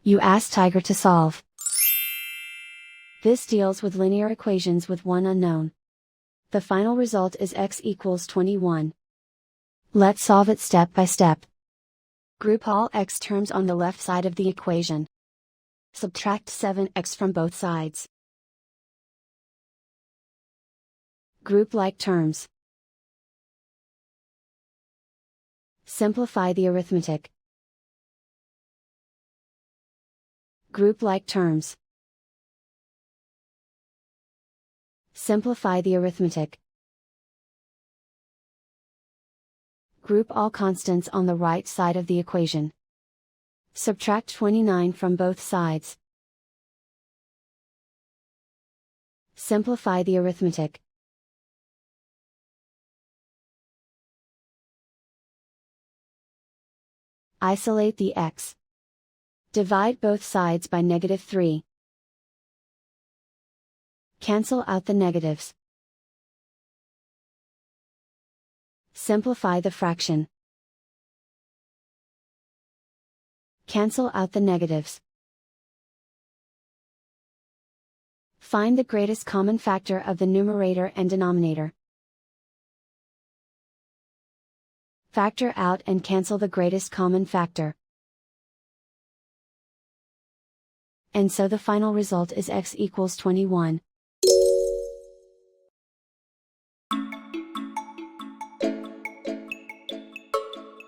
You ask Tiger to solve. This deals with linear equations with one unknown. The final result is x equals 21. Let's solve it step by step. Group all x terms on the left side of the equation. Subtract 7x from both sides. Group like terms. Simplify the arithmetic. Group like terms. Simplify the arithmetic. Group all constants on the right side of the equation. Subtract 29 from both sides. Simplify the arithmetic. Isolate the x. Divide both sides by -3. Cancel out the negatives. Simplify the fraction. Cancel out the negatives. Find the greatest common factor of the numerator and denominator. Factor out and cancel the greatest common factor. And so the final result is x equals 21.